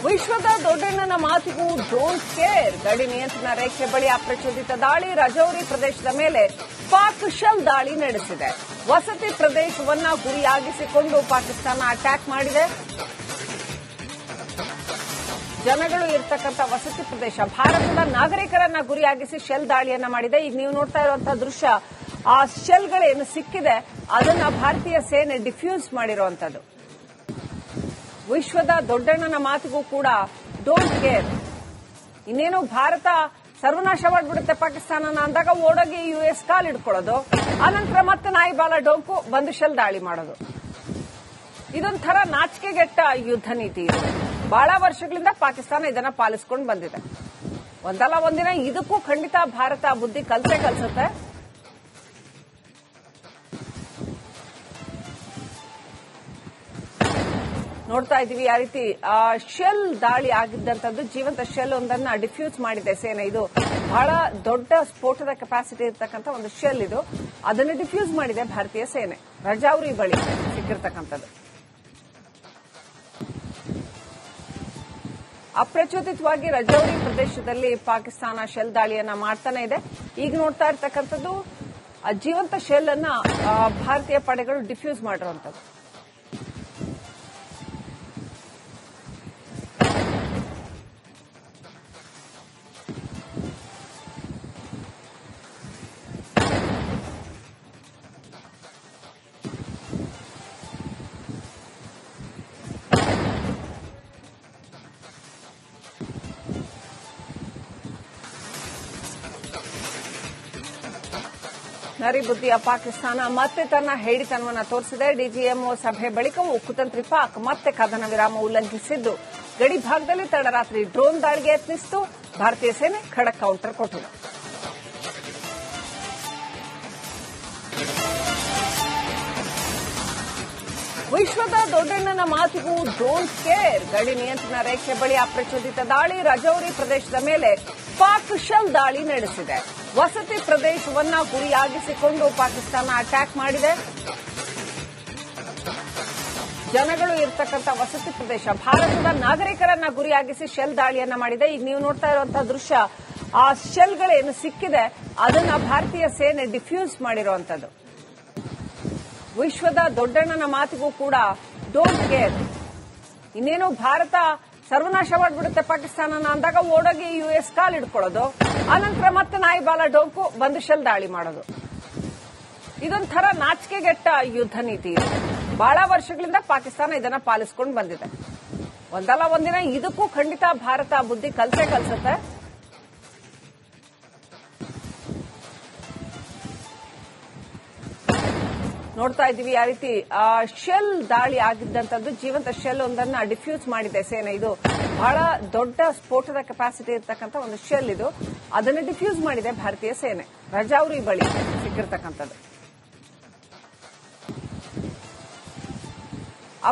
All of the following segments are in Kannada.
ವಿಶ್ವದ ದೊಡ್ಡಣ್ಣನ ಮಾತಿಗೂ ಡೋಂಟ್ ಕೇರ್. ಗಡಿ ನಿಯಂತ್ರಣ ರೇಖೆ ಬಳಿ ಅಪ್ರಚೋದಿತ ದಾಳಿ. ರಜೌರಿ ಪ್ರದೇಶದ ಮೇಲೆ ಪಾಕ್ ಶೆಲ್ ದಾಳಿ ನಡೆಸಿದೆ. ವಸತಿ ಪ್ರದೇಶವನ್ನ ಗುರಿಯಾಗಿಸಿಕೊಂಡು ಪಾಕಿಸ್ತಾನ ಅಟ್ಯಾಕ್ ಮಾಡಿದೆ. ಜನಗಳು ಇರತಕ್ಕಂಥ ವಸತಿ ಪ್ರದೇಶ, ಭಾರತದ ನಾಗರಿಕರನ್ನ ಗುರಿಯಾಗಿಸಿ ಶೆಲ್ ದಾಳಿಯನ್ನ ಮಾಡಿದೆ. ಈಗ ನೀವು ನೋಡ್ತಾ ಇರುವಂತಹ ದೃಶ್ಯ, ಆ ಶೆಲ್ಗಳೇನು ಸಿಕ್ಕಿದೆ ಅದನ್ನ ಭಾರತೀಯ ಸೇನೆ ಡಿಫ್ಯೂಸ್ ಮಾಡಿರುವಂತದ್ದು. ವಿಶ್ವದ ದೊಡ್ಡಣ್ಣನ ಮಾತಿಗೂ ಕೂಡ ಡೋಂಟ್ ಕೇರ್. ಇನ್ನೇನು ಭಾರತ ಸರ್ವನಾಶ ಮಾಡಿಬಿಡುತ್ತೆ ಪಾಕಿಸ್ತಾನನ ಅಂದಾಗ ಓಡೋಗಿ ಯುಎಸ್ ಕಾಲಿಡ್ಕೊಳ್ಳೋದು, ಆನಂತರ ಮತ್ತೆ ನಾಯಿ ಬಾಲ ಡೋಂಕು ಬಂದು ಶೆಲ್ ದಾಳಿ ಮಾಡೋದು. ಇದೊಂಥರ ನಾಚಿಕೆಗೆಟ್ಟ ಯುದ್ಧ ನೀತಿ ಇದು. ಬಹಳ ವರ್ಷಗಳಿಂದ ಪಾಕಿಸ್ತಾನ ಇದನ್ನ ಪಾಲಿಸಿಕೊಂಡು ಬಂದಿದೆ. ಒಂದಲ್ಲ ಒಂದಿನ ಇದಕ್ಕೂ ಖಂಡಿತ ಭಾರತ ಬುದ್ಧಿ ಕಲಿಸುತ್ತೆ. ನೋಡ್ತಾ ಇದ್ದೀವಿ ಯಾವ ರೀತಿ ಶೆಲ್ ದಾಳಿ ಆಗಿದ್ದಂಥದ್ದು. ಜೀವಂತ ಶೆಲ್ ಒಂದನ್ನ ಡಿಫ್ಯೂಸ್ ಮಾಡಿದೆ ಸೇನೆ. ಇದು ಬಹಳ ದೊಡ್ಡ ಸ್ಫೋಟದ ಕೆಪಾಸಿಟಿ ಇರತಕ್ಕಂಥ ಒಂದು ಶೆಲ್ ಇದು. ಅದನ್ನು ಡಿಫ್ಯೂಸ್ ಮಾಡಿದೆ ಭಾರತೀಯ ಸೇನೆ. ರಜೌರಿ ಬಳಿ ಸಿಕ್ಕಿರ್ತಕ್ಕಂಥದ್ದು. ಅಪ್ರಚೋದಿತವಾಗಿ ರಜೌರಿ ಪ್ರದೇಶದಲ್ಲಿ ಪಾಕಿಸ್ತಾನ ಶೆಲ್ ದಾಳಿಯನ್ನ ಮಾಡ್ತಾನೆ ಇದೆ. ಈಗ ನೋಡ್ತಾ ಇರ್ತಕ್ಕಂಥದ್ದು ಜೀವಂತ ಶೆಲ್ ಅನ್ನ ಭಾರತೀಯ ಪಡೆಗಳು ಡಿಫ್ಯೂಸ್ ಮಾಡಿರುವಂತದ್ದು. ನರಿಬುದ್ಧಿಯ ಪಾಕಿಸ್ತಾನ ಮತ್ತೆ ತನ್ನ ಹೇಡಿತನವನ್ನು ತೋರಿಸಿದೆ. ಡಿಜಿಎಂಒ ಸಭೆ ಬಳಿಕವೂ ಕುತಂತ್ರಿ ಪಾಕ್ ಮತ್ತೆ ಕದನ ವಿರಾಮ ಉಲ್ಲಂಘಿಸಿದ್ದು ಗಡಿ ಭಾಗದಲ್ಲಿ ತಡರಾತ್ರಿ ಡ್ರೋನ್ ದಾಳಿಗೆ ಯತ್ನಿಸಿತು. ಭಾರತೀಯ ಸೇನೆ ಖಡಕ್ ಕೌಂಟರ್ ಕೊಟ್ಟಿದೆ. ವಿಶ್ವದ ದೊಡ್ಡಣ್ಣನ ಮಾತಿಗೂ ಡೋಂಟ್ ಕೇರ್. ಗಡಿ ನಿಯಂತ್ರಣ ರೇಖೆ ಬಳಿ ಅಪ್ರಚೋದಿತ ದಾಳಿ. ರಜೌರಿ ಪ್ರದೇಶದ ಮೇಲೆ ಪಾಕ್ ಶೆಲ್ ದಾಳಿ ನಡೆಸಿದೆ. ವಸತಿ ಪ್ರದೇಶವನ್ನ ಗುರಿಯಾಗಿಸಿಕೊಂಡು ಪಾಕಿಸ್ತಾನ ಅಟ್ಯಾಕ್ ಮಾಡಿದೆ. ಜನಗಳು ಇರತಕ್ಕಂಥ ವಸತಿ ಪ್ರದೇಶ, ಭಾರತದ ನಾಗರಿಕರನ್ನ ಗುರಿಯಾಗಿಸಿ ಶೆಲ್ ದಾಳಿಯನ್ನ ಮಾಡಿದೆ. ಈಗ ನೀವು ನೋಡ್ತಾ ಇರುವಂತಹ ದೃಶ್ಯ, ಆ ಶೆಲ್ಗಳೇನು ಸಿಕ್ಕಿದೆ ಅದನ್ನ ಭಾರತೀಯ ಸೇನೆ ಡಿಫ್ಯೂಸ್ ಮಾಡಿರುವಂತದ್ದು. ವಿಶ್ವದ ದೊಡ್ಡಣ್ಣನ ಮಾತಿಗೂ ಕೂಡ ಡೋಂಟ್ ಕೇರ್. ಇನ್ನೇನು ಭಾರತ ಸರ್ವನಾಶ ಮಾಡಿಬಿಡುತ್ತೆ ಪಾಕಿಸ್ತಾನನ ಅಂದಾಗ ಓಡೋಗಿ ಯುಎಸ್ ಕಾಲಿಡ್ಕೊಳ್ಳೋದು, ಆನಂತರ ಮತ್ತೆ ನಾಯಿ ಬಾಲ ಡೋಂಕು ಬಂದು ಶೆಲ್ ದಾಳಿ ಮಾಡೋದು. ಇದೊಂಥರ ನಾಚಿಕೆಗೆಟ್ಟ ಯುದ್ಧ ನೀತಿ ಇದು. ಬಹಳ ವರ್ಷಗಳಿಂದ ಪಾಕಿಸ್ತಾನ ಇದನ್ನ ಪಾಲಿಸಿಕೊಂಡು ಬಂದಿದೆ. ಒಂದಲ್ಲ ಒಂದಿನ ಇದಕ್ಕೂ ಖಂಡಿತ ಭಾರತ ಬುದ್ಧಿ ಕಲಿಸುತ್ತೆ. ನೋಡ್ತಾ ಇದ್ದೀವಿ ಯಾವ ರೀತಿ ಶೆಲ್ ದಾಳಿ ಆಗಿದ್ದಂಥದ್ದು. ಜೀವಂತ ಶೆಲ್ ಒಂದನ್ನ ಡಿಫ್ಯೂಸ್ ಮಾಡಿದೆ ಸೇನೆ. ಇದು ಬಹಳ ದೊಡ್ಡ ಸ್ಫೋಟದ ಕೆಪಾಸಿಟಿ ಇರತಕ್ಕಂಥ ಒಂದು ಶೆಲ್ ಇದು. ಅದನ್ನು ಡಿಫ್ಯೂಸ್ ಮಾಡಿದೆ ಭಾರತೀಯ ಸೇನೆ. ರಜೌರಿ ಬಳಿ ಸಿಕ್ಕಿರ್ತಕ್ಕಂಥದ್ದು.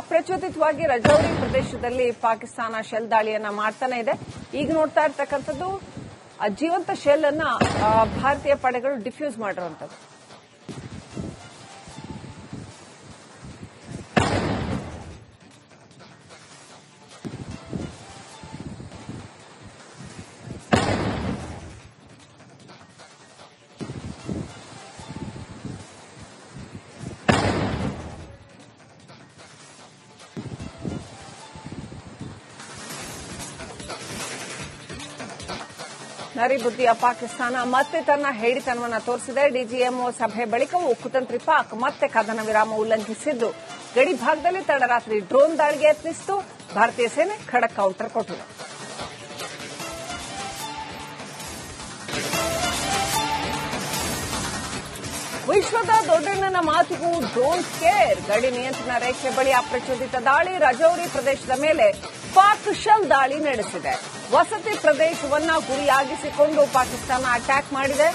ಅಪ್ರಚೋದಿತವಾಗಿ ರಜೌರಿ ಪ್ರದೇಶದಲ್ಲಿ ಪಾಕಿಸ್ತಾನ ಶೆಲ್ ದಾಳಿಯನ್ನ ಮಾಡ್ತಾನೆ ಇದೆ. ಈಗ ನೋಡ್ತಾ ಇರ್ತಕ್ಕಂಥದ್ದು ಜೀವಂತ ಶೆಲ್ ಅನ್ನ ಭಾರತೀಯ ಪಡೆಗಳು ಡಿಫ್ಯೂಸ್ ಮಾಡಿರುವಂತದ್ದು. ನರಿಬುದ್ಧಿಯ ಪಾಕಿಸ್ತಾನ ಮತ್ತೆ ತನ್ನ ಹೇಡಿತನವನ್ನು ತೋರಿಸಿದೆ. ಡಿಜಿಎಂಒ ಸಭೆ ಬಳಿಕವೂ ಕುತಂತ್ರಿ ಪಾಕ್ ಮತ್ತೆ ಕದನ ವಿರಾಮ ಉಲ್ಲಂಘಿಸಿದ್ದು ಗಡಿ ಭಾಗದಲ್ಲಿ ತಡರಾತ್ರಿ ಡ್ರೋನ್ ದಾಳಿಗೆ ಯತ್ನಿಸಿತು. ಭಾರತೀಯ ಸೇನೆ ಖಡಕ್ ಕೌಂಟರ್ ಕೊಟ್ಟಿದೆ. ವಿಶ್ವದ ದೊಡ್ಡಣ್ಣನ ಮಾತಿಗೂ ಡೋಂಟ್ ಕೇರ್. ಗಡಿ ನಿಯಂತ್ರಣ ರೇಖೆ ಬಳಿ ಅಪ್ರಚೋದಿತ ದಾಳಿ. ರಜೌರಿ ಪ್ರದೇಶದ ಮೇಲೆ ಪಾಕ್ ಶೆಲ್ ದಾಳಿ ನಡೆಸಿದೆ. ವಸತಿ ಪ್ರದೇಶವನ್ನ ಗುರಿಯಾಗಿಸಿಕೊಂಡು ಪಾಕಿಸ್ತಾನ ಅಟ್ಯಾಕ್ ಮಾಡಿದೆ.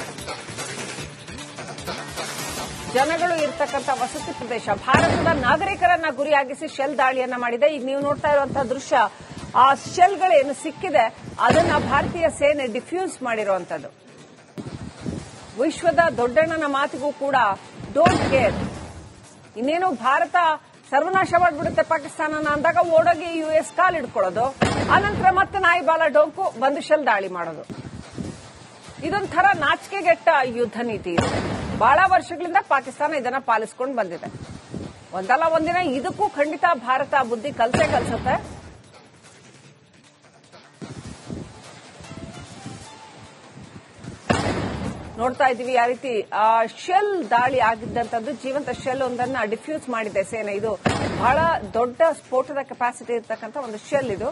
ಜನಗಳು ಇರತಕ್ಕಂಥ ವಸತಿ ಪ್ರದೇಶ, ಭಾರತದ ನಾಗರಿಕರನ್ನ ಗುರಿಯಾಗಿಸಿ ಶೆಲ್ ದಾಳಿಯನ್ನ ಮಾಡಿದೆ. ಈಗ ನೀವು ನೋಡ್ತಾ ಇರುವಂತಹ ದೃಶ್ಯ, ಆ ಶೆಲ್ಗಳೇನು ಸಿಕ್ಕಿದೆ ಅದನ್ನ ಭಾರತೀಯ ಸೇನೆ ಡಿಫ್ಯೂಸ್ ಮಾಡಿರುವಂತದ್ದು. ವಿಶ್ವದ ದೊಡ್ಡಣ್ಣನ ಮಾತಿಗೂ ಕೂಡ ಡೋಂಟ್ ಕೇರ್. ಇನ್ನೇನು ಭಾರತ ಸರ್ವನಾಶ ಮಾಡ್ಬಿಡುತ್ತೆ ಪಾಕಿಸ್ತಾನನ ಅಂದಾಗ ಓಡೋಗಿ ಯುಎಸ್ ಕಾಲ್ ಹಿಡ್ಕೊಳ್ಳೋದು, ಆನಂತರ ಮತ್ತೆ ನಾಯಿ ಬಾಲ ಡೊಂಕು ಬಂದು ಶೆಲ್ ದಾಳಿ ಮಾಡೋದು. ಇದೊಂಥರ ನಾಚಿಕೆಗೆಟ್ಟ ಯುದ್ಧ ನೀತಿ ಇದು. ಬಹಳ ವರ್ಷಗಳಿಂದ ಪಾಕಿಸ್ತಾನ ಇದನ್ನ ಪಾಲಿಸಿಕೊಂಡು ಬಂದಿದೆ. ಒಂದಲ್ಲ ಒಂದಿನ ಇದಕ್ಕೂ ಖಂಡಿತ ಭಾರತ ಬುದ್ಧಿ ಕಲಿಸುತ್ತೆ. ನೋಡ್ತಾ ಇದೀವಿ ಯಾವ ರೀತಿ ಶೆಲ್ ದಾಳಿ ಆಗಿದ್ದಂತದ್ದು, ಜೀವಂತ ಶೆಲ್ ಒಂದನ್ನ ಡಿಫ್ಯೂಸ್ ಮಾಡಿದೆ ಸೇನೆ. ಇದು ಬಹಳ ದೊಡ್ಡ ಸ್ಫೋಟದ ಕೆಪಾಸಿಟಿ ಇರತಕ್ಕಂಥ ಒಂದು ಶೆಲ್ ಇದು.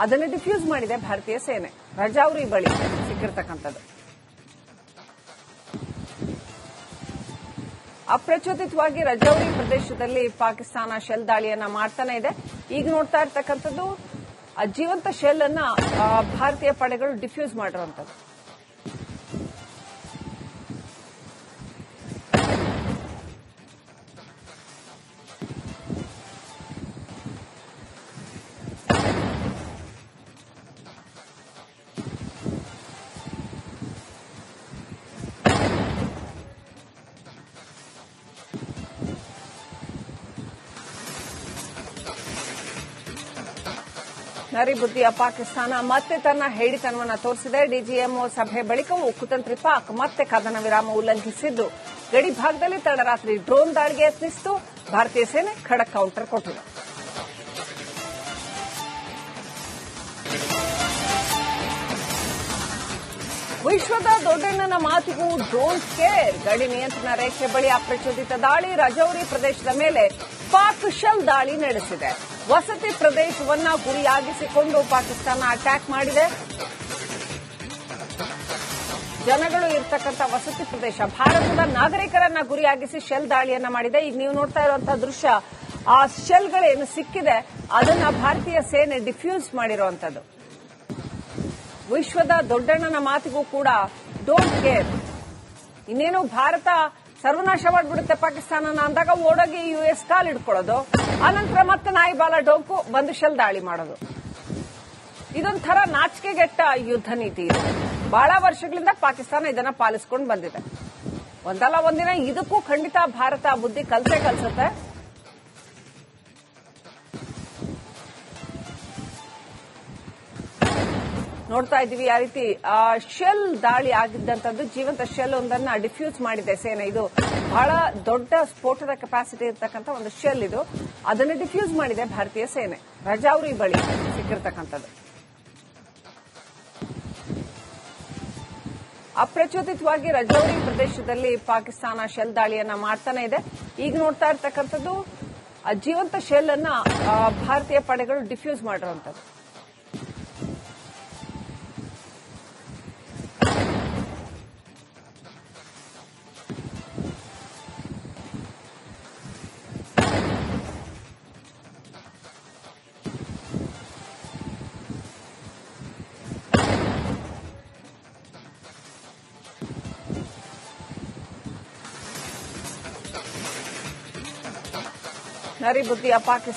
ಅದನ್ನು ಡಿಫ್ಯೂಸ್ ಮಾಡಿದೆ ಭಾರತೀಯ ಸೇನೆ, ರಜೌರಿ ಬಳಿ ಸಿಕ್ಕಿರ್ತಕ್ಕಂಥದ್ದು. ಅಪ್ರಚೋದಿತವಾಗಿ ರಜೌರಿ ಪ್ರದೇಶದಲ್ಲಿ ಪಾಕಿಸ್ತಾನ ಶೆಲ್ ದಾಳಿಯನ್ನ ಮಾಡ್ತಾನೆ ಇದೆ. ಈಗ ನೋಡ್ತಾ ಇರ್ತಕ್ಕಂಥದ್ದು ಜೀವಂತ ಶೆಲ್ ಅನ್ನ ಭಾರತೀಯ ಪಡೆಗಳು ಡಿಫ್ಯೂಸ್ ಮಾಡಿರುವಂತದ್ದು. ನರಿಬುದ್ಧಿಯ ಪಾಕಿಸ್ತಾನ ಮತ್ತೆ ತನ್ನ ಹೇಡಿತನವನ್ನು ತೋರಿಸಿದೆ. ಡಿಜಿಎಂಒ ಸಭೆ ಬಳಿಕವೂ ಕುತಂತ್ರಿ ಪಾಕ್ ಮತ್ತೆ ಕದನ ವಿರಾಮ ಉಲ್ಲಂಘಿಸಿದ್ದು, ಗಡಿ ಭಾಗದಲ್ಲಿ ತಡರಾತ್ರಿ ಡ್ರೋನ್ ದಾಳಿಗೆ ಯತ್ನಿಸಿತು. ಭಾರತೀಯ ಸೇನೆ ಖಡಕ್ ಕೌಂಟರ್ ಕೊಟ್ಟಿದೆ. ವಿಶ್ವದ ದೊಡ್ಡಣ್ಣನ ಮಾತಿಗೂ ಡೋಂಟ್ ಕೇರ್. ಗಡಿ ನಿಯಂತ್ರಣ ರೇಖೆ ಬಳಿ ಅಪ್ರಚೋದಿತ ದಾಳಿ. ರಜೌರಿ ಪ್ರದೇಶದ ಮೇಲೆ ಪಾಕ್ ಶೆಲ್ ದಾಳಿ ನಡೆಸಿದೆ. ವಸತಿ ಪ್ರದೇಶವನ್ನ ಗುರಿಯಾಗಿಸಿಕೊಂಡು ಪಾಕಿಸ್ತಾನ ಅಟ್ಯಾಕ್ ಮಾಡಿದೆ. ಜನಗಳು ಇರತಕ್ಕಂಥ ವಸತಿ ಪ್ರದೇಶ, ಭಾರತದ ನಾಗರಿಕರನ್ನ ಗುರಿಯಾಗಿಸಿ ಶೆಲ್ ದಾಳಿಯನ್ನ ಮಾಡಿದೆ. ಈಗ ನೀವು ನೋಡ್ತಾ ಇರುವಂತಹ ದೃಶ್ಯ, ಆ ಶೆಲ್ಗಳೇನು ಸಿಕ್ಕಿದೆ ಅದನ್ನ ಭಾರತೀಯ ಸೇನೆ ಡಿಫ್ಯೂಸ್ ಮಾಡಿರುವಂತದ್ದು. ವಿಶ್ವದ ದೊಡ್ಡಣ್ಣನ ಮಾತಿಗೂ ಕೂಡ ಡೋಂಟ್ ಕೇರ್. ಇನ್ನೇನು ಭಾರತ ಸರ್ವನಾಶ ಮಾಡ್ಬಿಡುತ್ತೆ ಪಾಕಿಸ್ತಾನನ ಅಂದಾಗ ಓಡೋಗಿ ಯುಎಸ್ ಕಾಲ್ ಹಿಡ್ಕೊಳ್ಳೋದು, ಆನಂತರ ಮತ್ತೆ ನಾಯಿ ಬಾಲ ಡೊಂಕು ಬಂದು ಶೆಲ್ ದಾಳಿ ಮಾಡೋದು. ಇದೊಂಥರ ನಾಚಿಕೆಗೆಟ್ಟ ಯುದ್ಧ ನೀತಿ ಇದು. ಬಹಳ ವರ್ಷಗಳಿಂದ ಪಾಕಿಸ್ತಾನ ಇದನ್ನ ಪಾಲಿಸಿಕೊಂಡು ಬಂದಿದೆ. ಒಂದಲ್ಲ ಒಂದಿನ ಇದಕ್ಕೂ ಖಂಡಿತ ಭಾರತ ಬುದ್ಧಿ ಕಲಿಸುತ್ತೆ. ನೋಡ್ತಾ ಇದೀವಿ ಯಾವ ರೀತಿ ಶೆಲ್ ದಾಳಿ ಆಗಿದ್ದಂತದ್ದು, ಜೀವಂತ ಶೆಲ್ ಒಂದನ್ನ ಡಿಫ್ಯೂಸ್ ಮಾಡಿದೆ ಸೇನೆ. ಇದು ಬಹಳ ದೊಡ್ಡ ಸ್ಫೋಟದ ಕೆಪಾಸಿಟಿ ಇರತಕ್ಕಂಥ ಒಂದು ಶೆಲ್ ಇದು. ಅದನ್ನು ಡಿಫ್ಯೂಸ್ ಮಾಡಿದೆ ಭಾರತೀಯ ಸೇನೆ, ರಜೌರಿ ಬಳಿ ಸಿಕ್ಕಿರ್ತಕ್ಕಂಥದ್ದು. ಅಪ್ರಚೋದಿತವಾಗಿ ರಜೌರಿ ಪ್ರದೇಶದಲ್ಲಿ ಪಾಕಿಸ್ತಾನ ಶೆಲ್ ದಾಳಿಯನ್ನ ಮಾಡ್ತಾನೆ ಇದೆ. ಈಗ ನೋಡ್ತಾ ಇರ್ತಕ್ಕಂಥದ್ದು ಜೀವಂತ ಶೆಲ್ ಅನ್ನ ಭಾರತೀಯ ಪಡೆಗಳು ಡಿಫ್ಯೂಸ್ ಮಾಡಿರುವಂತದ್ದು. ನರಿಬುದ್ಧಿಯ ಪಾಕಿಸ್ತಾನ